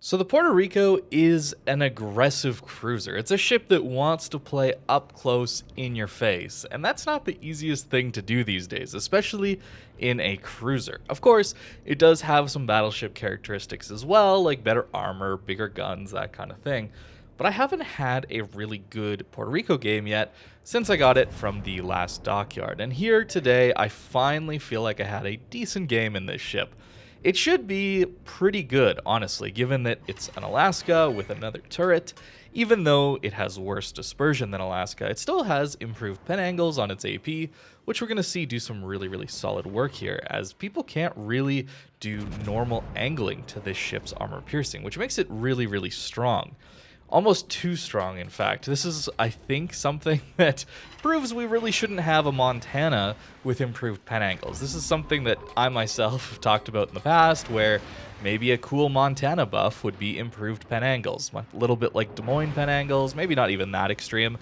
So the Puerto Rico is an aggressive cruiser. It's a ship that wants to play up close in your face, and that's not the easiest thing to do these days, especially in a cruiser. Of course, it does have some battleship characteristics as well, like better armor, bigger guns, that kind of thing. But I haven't had a really good Puerto Rico game yet since I got it from the last dockyard. And here today, I finally feel like I had a decent game in this ship. It should be pretty good, honestly, given that it's an Alaska with another turret. Even though it has worse dispersion than Alaska, it still has improved pen angles on its AP, which we're going to see do some really solid work here, as people can't really do normal angling to this ship's armor piercing, which makes it really strong. Almost too strong, in fact. This is, I think, something that proves we really shouldn't have a Montana with improved pen angles. This is something that I myself have talked about in the past, where maybe a cool Montana buff would be improved pen angles. A little bit like Des Moines pen angles, maybe not even that extreme.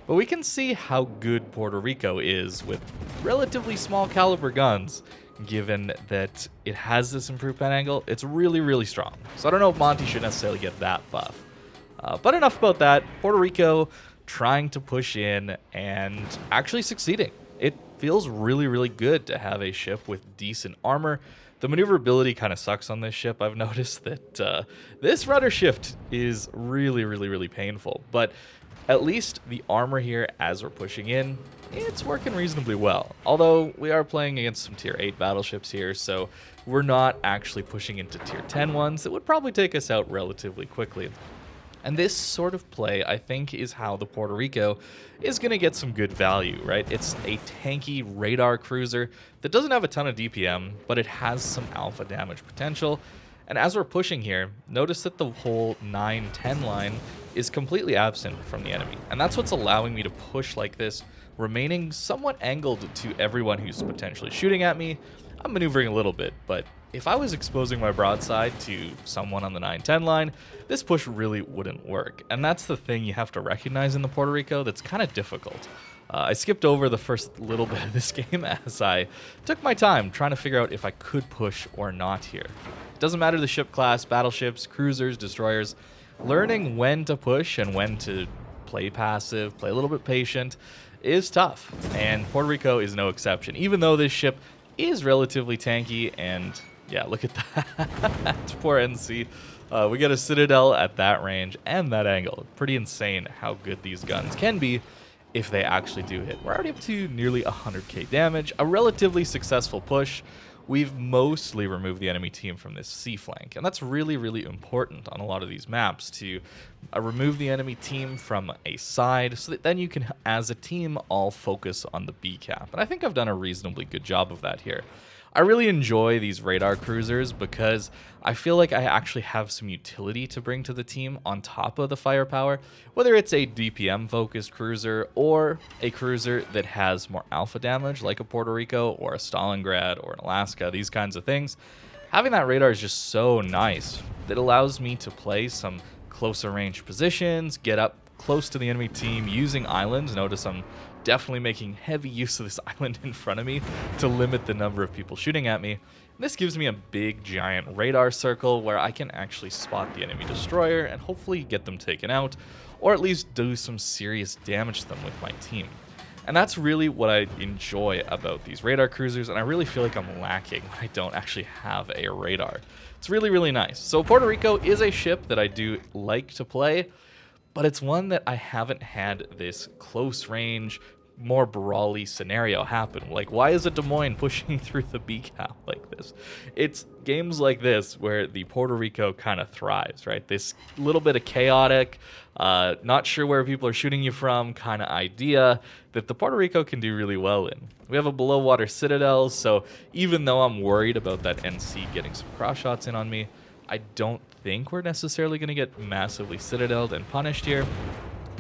But we can see how good Puerto Rico is with relatively small caliber guns, given that it has this improved pen angle. It's really strong. So I don't know if Monty should necessarily get that buff. But enough about that. Puerto Rico trying to push in and actually succeeding. It feels really good to have a ship with decent armor. The maneuverability kind of sucks on this ship. I've noticed that this rudder shift is really painful. But at least the armor here as we're pushing in, it's working reasonably well. Although we are playing against some tier 8 battleships here, so we're not actually pushing into tier 10 ones. It would probably take us out relatively quickly. And this sort of play, I think, is how the Puerto Rico is going to get some good value, right? It's a tanky radar cruiser that doesn't have a ton of DPM, but it has some alpha damage potential. And as we're pushing here, notice that the whole 9-10 line is completely absent from the enemy. And that's what's allowing me to push like this, remaining somewhat angled to everyone who's potentially shooting at me. I'm maneuvering a little bit, but if I was exposing my broadside to someone on the 9-10 line, this push really wouldn't work. And that's the thing you have to recognize in the Puerto Rico that's kind of difficult. I skipped over the first little bit of this game as I took my time trying to figure out if I could push or not here. It doesn't matter the ship class, battleships, cruisers, destroyers. Learning when to push and when to play passive, play a little bit patient, is tough. And Puerto Rico is no exception, even though this ship is relatively tanky. And yeah, look at that. Poor NC. We get a Citadel at that range and that angle. Pretty insane how good these guns can be if they actually do hit. We're already up to nearly 100k damage. A relatively successful push. We've mostly removed the enemy team from this C flank, and that's really important on a lot of these maps, to remove the enemy team from a side so that then you can, as a team, all focus on the B cap. And I think I've done a reasonably good job of that here. I really enjoy these radar cruisers because I feel like I actually have some utility to bring to the team on top of the firepower, whether it's a DPM focused cruiser or a cruiser that has more alpha damage like a Puerto Rico or a Stalingrad or an Alaska, these kinds of things. Having that radar is just so nice. That allows me to play some closer range positions, get up close to the enemy team using islands. Notice I'm definitely making heavy use of this island in front of me to limit the number of people shooting at me. And this gives me a big giant radar circle where I can actually spot the enemy destroyer and hopefully get them taken out, or at least do some serious damage to them with my team. And that's really what I enjoy about these radar cruisers, and I really feel like I'm lacking when I don't actually have a radar. It's really nice. So Puerto Rico is a ship that I do like to play, but it's one that I haven't had this close range, more brawly scenario happen. Like, why is a Des Moines pushing through the B cap like this? It's games like this where the Puerto Rico kind of thrives, right? This little bit of chaotic, not sure where people are shooting you from kind of idea that the Puerto Rico can do really well in. We have a below water Citadel, so even though I'm worried about that NC getting some cross shots in on me, I don't think we're necessarily going to get massively Citadeled and punished here.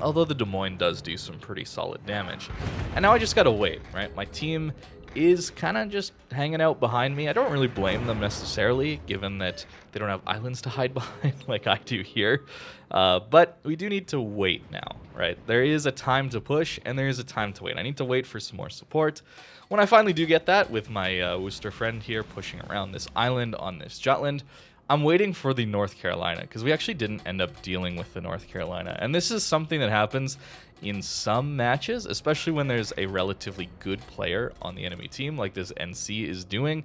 Although the Des Moines does do some pretty solid damage. And now I just gotta wait, right? My team is kind of just hanging out behind me. I don't really blame them necessarily, given that they don't have islands to hide behind like I do here. But we do need to wait now, right? There is a time to push, and there is a time to wait. I need to wait for some more support. When I finally do get that, with my Worcester friend here pushing around this island on this Jutland, I'm waiting for the North Carolina, because we actually didn't end up dealing with the North Carolina. And this is something that happens in some matches, especially when there's a relatively good player on the enemy team, like this NC is doing.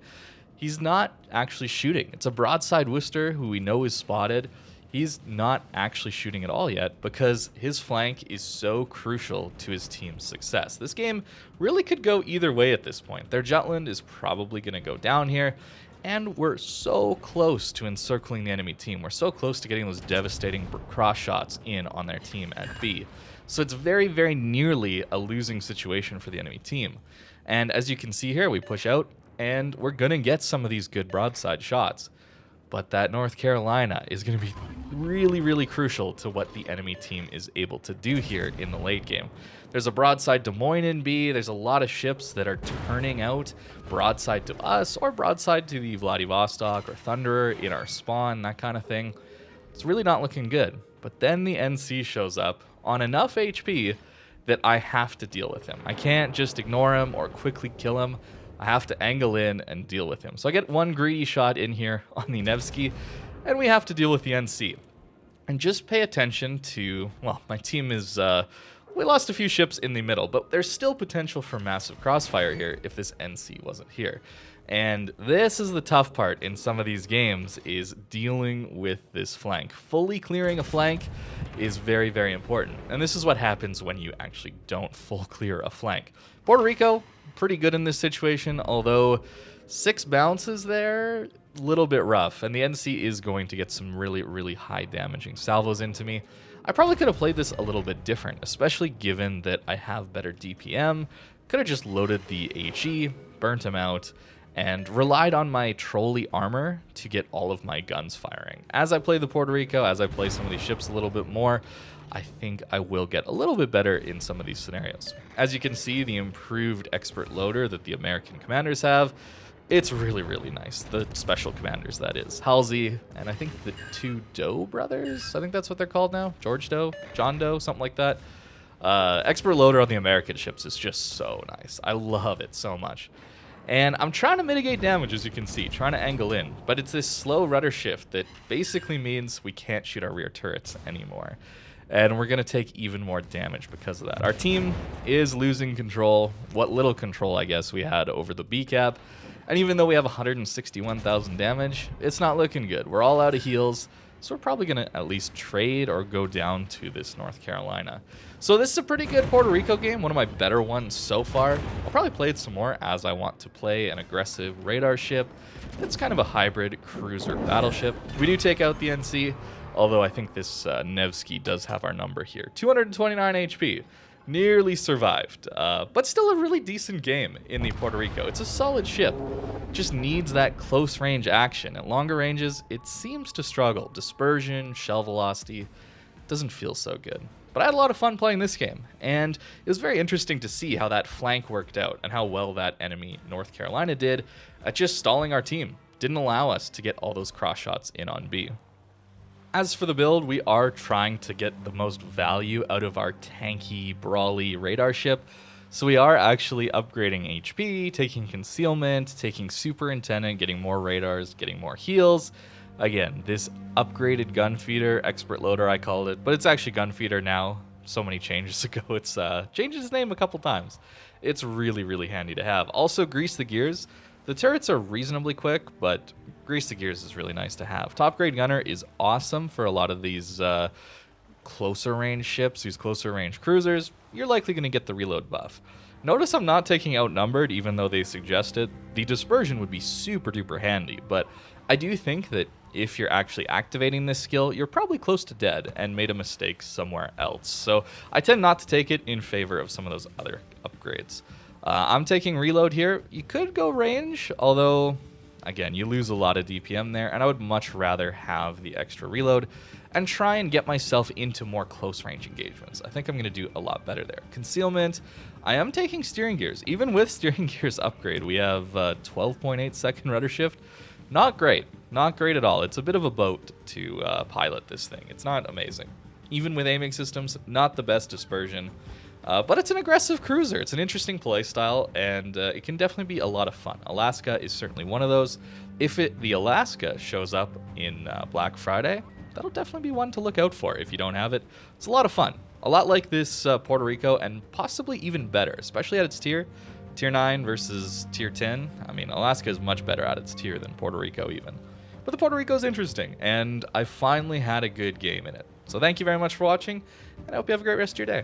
He's not actually shooting. It's a broadside Worcester who we know is spotted. He's not actually shooting at all yet because his flank is so crucial to his team's success. This game really could go either way at this point. Their Jutland is probably going to go down here, and we're so close to encircling the enemy team. We're so close to getting those devastating cross shots in on their team at B. So it's very, very nearly a losing situation for the enemy team. And as you can see here, we push out, and we're going to get some of these good broadside shots. But that North Carolina is going to be really, really crucial to what the enemy team is able to do here in the late game. There's a broadside Des Moines in B. There's a lot of ships that are turning out broadside to us or broadside to the Vladivostok or Thunderer in our spawn, that kind of thing. It's really not looking good. But then the NC shows up on enough HP that I have to deal with him. I can't just ignore him or quickly kill him. I have to angle in and deal with him. So I get one greedy shot in here on the Nevsky, and we have to deal with the NC. And just pay attention to, well, my team is, we lost a few ships in the middle, but there's still potential for massive crossfire here if this NC wasn't here. And this is the tough part in some of these games, is dealing with this flank. Fully clearing a flank is very, very important. And this is what happens when you actually don't full clear a flank. Puerto Rico, pretty good in this situation, although 6 bounces there, a little bit rough. And the NC is going to get some really, really high damaging salvos into me. I probably could have played this a little bit different, especially given that I have better DPM. Could have just loaded the HE, burnt him out, and relied on my trolley armor to get all of my guns firing. As I play the Puerto Rico, as I play some of these ships a little bit more, I think I will get a little bit better in some of these scenarios. As you can see, the improved expert loader that the American commanders have, it's really, really nice. The special commanders, that is. Halsey, and I think the 2 Doe brothers, I think that's what they're called now. George Doe, John Doe, something like that. Expert loader on the American ships is just so nice. I love it so much. And I'm trying to mitigate damage, as you can see, trying to angle in. But it's this slow rudder shift that basically means we can't shoot our rear turrets anymore. And we're going to take even more damage because of that. Our team is losing control, what little control, I guess, we had over the B cap. And even though we have 161,000 damage, it's not looking good. We're all out of heals, so we're probably going to at least trade or go down to this North Carolina. So this is a pretty good Puerto Rico game, one of my better ones so far. I'll probably play it some more as I want to play an aggressive radar ship. It's kind of a hybrid cruiser battleship. We do take out the NC, although I think this Nevsky does have our number here. 229 HP. Nearly survived, but still a really decent game in the Puerto Rico. It's a solid ship, just needs that close range action. At longer ranges, it seems to struggle. Dispersion, shell velocity, doesn't feel so good. But I had a lot of fun playing this game, and it was very interesting to see how that flank worked out and how well that enemy North Carolina did at just stalling our team. Didn't allow us to get all those cross shots in on B. As for the build, we are trying to get the most value out of our tanky, brawly radar ship. So we are actually upgrading HP, taking concealment, taking superintendent, getting more radars, getting more heals. Again, this upgraded gun feeder, expert loader I called it, but it's actually gun feeder now. So many changes ago, it's changed its name a couple times. It's really, really handy to have. Also, grease the gears. The turrets are reasonably quick, but grease the gears is really nice to have. Top grade gunner is awesome for a lot of these closer range ships, these closer range cruisers. You're likely going to get the reload buff. Notice I'm not taking outnumbered, even though they suggest it. The dispersion would be super duper handy, but I do think that if you're actually activating this skill, you're probably close to dead and made a mistake somewhere else. So I tend not to take it in favor of some of those other upgrades. I'm taking reload here. You could go range, although, again, you lose a lot of DPM there, and I would much rather have the extra reload and try and get myself into more close range engagements. I think I'm going to do a lot better there. Concealment, I am taking steering gears. Even with steering gears upgrade, we have 12.8 second rudder shift. Not great. Not great at all. It's a bit of a boat to pilot this thing. It's not amazing. Even with aiming systems, not the best dispersion. But it's an aggressive cruiser. It's an interesting play style, and it can definitely be a lot of fun. Alaska is certainly one of those. If the Alaska shows up in Black Friday, that'll definitely be one to look out for if you don't have it. It's a lot of fun. A lot like this Puerto Rico, and possibly even better, especially at its tier. Tier 9 versus Tier 10. I mean, Alaska is much better at its tier than Puerto Rico even. But the Puerto Rico is interesting, and I finally had a good game in it. So thank you very much for watching, and I hope you have a great rest of your day.